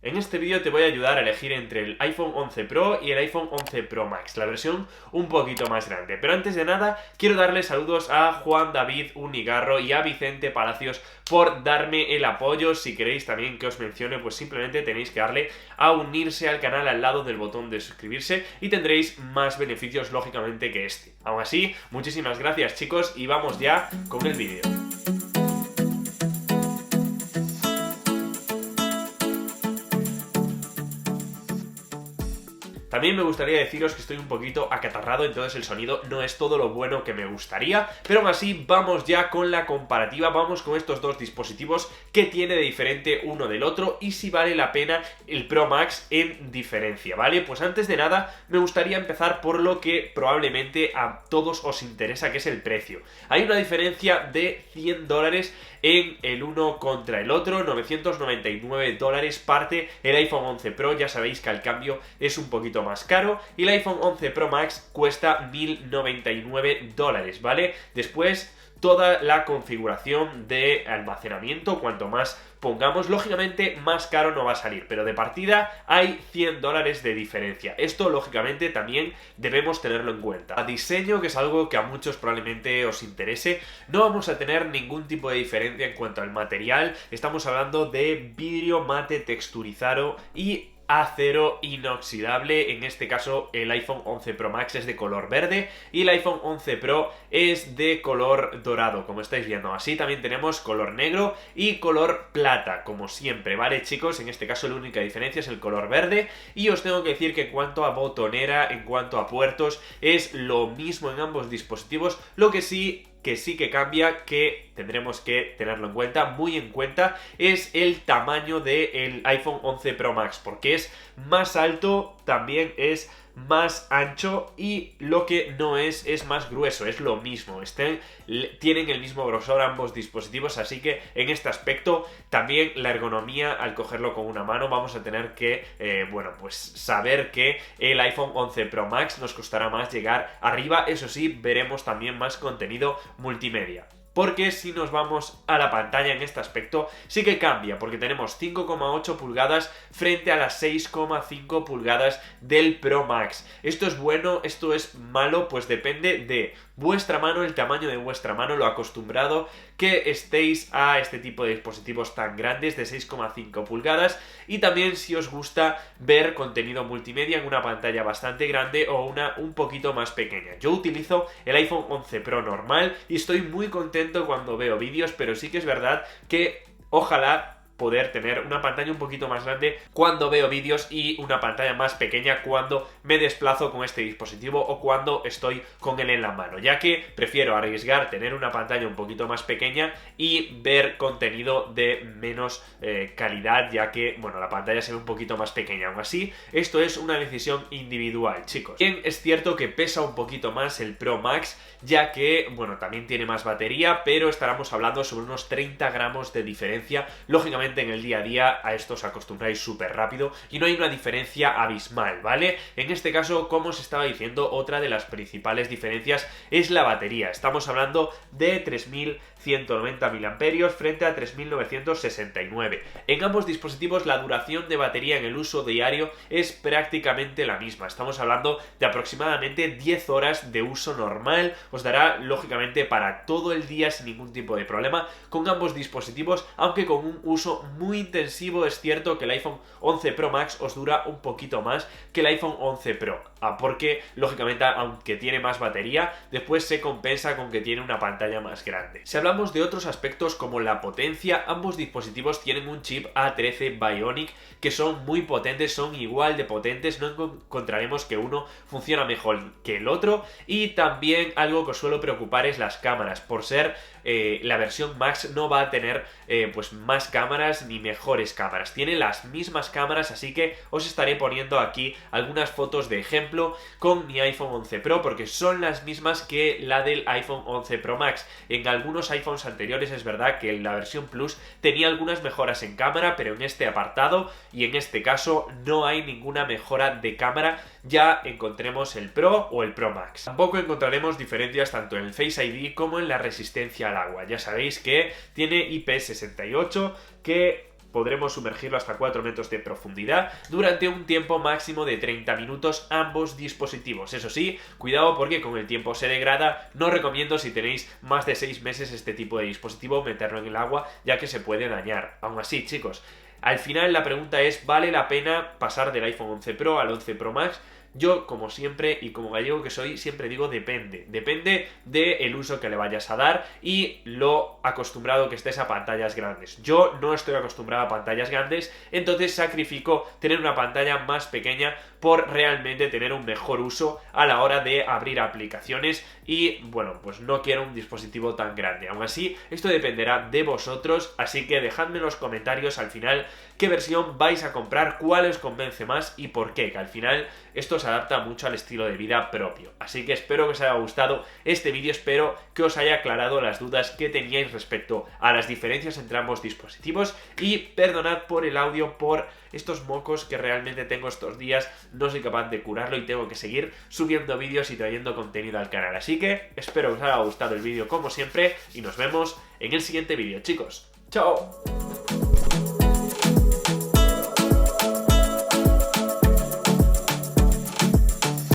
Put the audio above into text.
En este vídeo te voy a ayudar a elegir entre el iPhone 11 Pro y el iPhone 11 Pro Max, la versión un poquito más grande. Pero antes de nada, quiero darle saludos a Juan David Unigarro y a Vicente Palacios por darme el apoyo. Si queréis también que os mencione, pues simplemente tenéis que darle a unirse al canal al lado del botón de suscribirse y tendréis más beneficios lógicamente que este. Aún así, muchísimas gracias chicos y vamos ya con el vídeo. También me gustaría deciros que estoy un poquito acatarrado, entonces el sonido no es todo lo bueno que me gustaría, pero aún así vamos ya con la comparativa, vamos con estos dos dispositivos, qué tiene de diferente uno del otro y si vale la pena el Pro Max en diferencia, ¿vale? Pues antes de nada me gustaría empezar por lo que probablemente a todos os interesa, que es el precio. Hay una diferencia de $100 en el uno contra el otro, $999 parte el iPhone 11 Pro, ya sabéis que al cambio es un poquito más caro, y el iPhone 11 Pro Max cuesta $1099, ¿vale? Después toda la configuración de almacenamiento, cuanto más pongamos, lógicamente más caro no va a salir, pero de partida hay $100 de diferencia. Esto lógicamente también debemos tenerlo en cuenta. A diseño, que es algo que a muchos probablemente os interese, no vamos a tener ningún tipo de diferencia en cuanto al material. Estamos hablando de vidrio mate texturizado y acero inoxidable. En este caso el iPhone 11 Pro Max es de color verde y el iPhone 11 Pro es de color dorado, como estáis viendo. Así también tenemos color negro y color plata, como siempre, ¿vale chicos? En este caso la única diferencia es el color verde, y os tengo que decir que en cuanto a botonera, en cuanto a puertos, es lo mismo en ambos dispositivos. Lo que sí que cambia, que tendremos que tenerlo en cuenta, muy en cuenta, es el tamaño del iPhone 11 Pro Max, porque es más alto, también es más ancho y lo que no es más grueso, es lo mismo. Tienen el mismo grosor ambos dispositivos, así que en este aspecto también la ergonomía al cogerlo con una mano vamos a tener que, pues saber que el iPhone 11 Pro Max nos costará más llegar arriba. Eso sí, veremos también más contenido multimedia. Porque si nos vamos a la pantalla en este aspecto, sí que cambia, porque tenemos 5,8 pulgadas frente a las 6,5 pulgadas del Pro Max. ¿Esto es bueno? ¿Esto es malo? Pues depende de vuestra mano, el tamaño de vuestra mano, lo acostumbrado que estéis a este tipo de dispositivos tan grandes de 6,5 pulgadas, y también si os gusta ver contenido multimedia en una pantalla bastante grande o una un poquito más pequeña. Yo utilizo el iPhone 11 Pro normal y estoy muy contento cuando veo vídeos, pero sí que es verdad que ojalá poder tener una pantalla un poquito más grande cuando veo vídeos y una pantalla más pequeña cuando me desplazo con este dispositivo o cuando estoy con él en la mano, ya que prefiero arriesgar tener una pantalla un poquito más pequeña y ver contenido de menos calidad, ya que, bueno, la pantalla se ve un poquito más pequeña. Aún así, esto es una decisión individual, chicos. Bien, es cierto que pesa un poquito más el Pro Max, ya que, bueno, también tiene más batería, pero estaremos hablando sobre unos 30 gramos de diferencia. Lógicamente en el día a día a esto os acostumbráis súper rápido y no hay una diferencia abismal, ¿vale? En este caso, como os estaba diciendo, otra de las principales diferencias es la batería. Estamos hablando de 3190 mAh frente a 3969. En ambos dispositivos la duración de batería en el uso diario es prácticamente la misma. Estamos hablando de aproximadamente 10 horas de uso normal. Os dará lógicamente para todo el día sin ningún tipo de problema con ambos dispositivos, aunque con un uso muy intensivo. Es cierto que el iPhone 11 Pro Max os dura un poquito más que el iPhone 11 Pro, porque lógicamente aunque tiene más batería, después se compensa con que tiene una pantalla más grande. Si hablamos de otros aspectos como la potencia, ambos dispositivos tienen un chip A13 Bionic que son muy potentes, son igual de potentes, no encontraremos que uno funciona mejor que el otro. Y también algo que os suelo preocupar es las cámaras. Por ser la versión Max no va a tener pues más cámaras ni mejores cámaras, tiene las mismas cámaras, así que os estaré poniendo aquí algunas fotos de ejemplo con mi iPhone 11 Pro, porque son las mismas que la del iPhone 11 Pro Max. En algunos iPhones anteriores es verdad que la versión Plus tenía algunas mejoras en cámara, pero en este apartado y en este caso no hay ninguna mejora de cámara, ya encontremos el Pro o el Pro Max. Tampoco encontraremos diferencias tanto en el Face ID como en la resistencia al agua. Ya sabéis que tiene IP68, que podremos sumergirlo hasta 4 metros de profundidad durante un tiempo máximo de 30 minutos ambos dispositivos. Eso sí, cuidado porque con el tiempo se degrada. No recomiendo, si tenéis más de 6 meses este tipo de dispositivo, meterlo en el agua, ya que se puede dañar. Aún así, chicos, al final la pregunta es, ¿vale la pena pasar del iPhone 11 Pro al 11 Pro Max? Yo, como siempre, y como gallego que soy, siempre digo depende. Depende del uso que le vayas a dar y lo acostumbrado que estés a pantallas grandes. Yo no estoy acostumbrado a pantallas grandes, entonces sacrifico tener una pantalla más pequeña por realmente tener un mejor uso a la hora de abrir aplicaciones y, bueno, pues no quiero un dispositivo tan grande. Aún así, esto dependerá de vosotros, así que dejadme en los comentarios al final qué versión vais a comprar, cuál os convence más y por qué, que al final esto se adapta mucho al estilo de vida propio. Así que espero que os haya gustado este vídeo, espero que os haya aclarado las dudas que teníais respecto a las diferencias entre ambos dispositivos y perdonad por el audio, por estos mocos que realmente tengo estos días, no soy capaz de curarlo y tengo que seguir subiendo vídeos y trayendo contenido al canal. Así que espero que os haya gustado el vídeo como siempre y nos vemos en el siguiente vídeo, chicos. ¡Chao!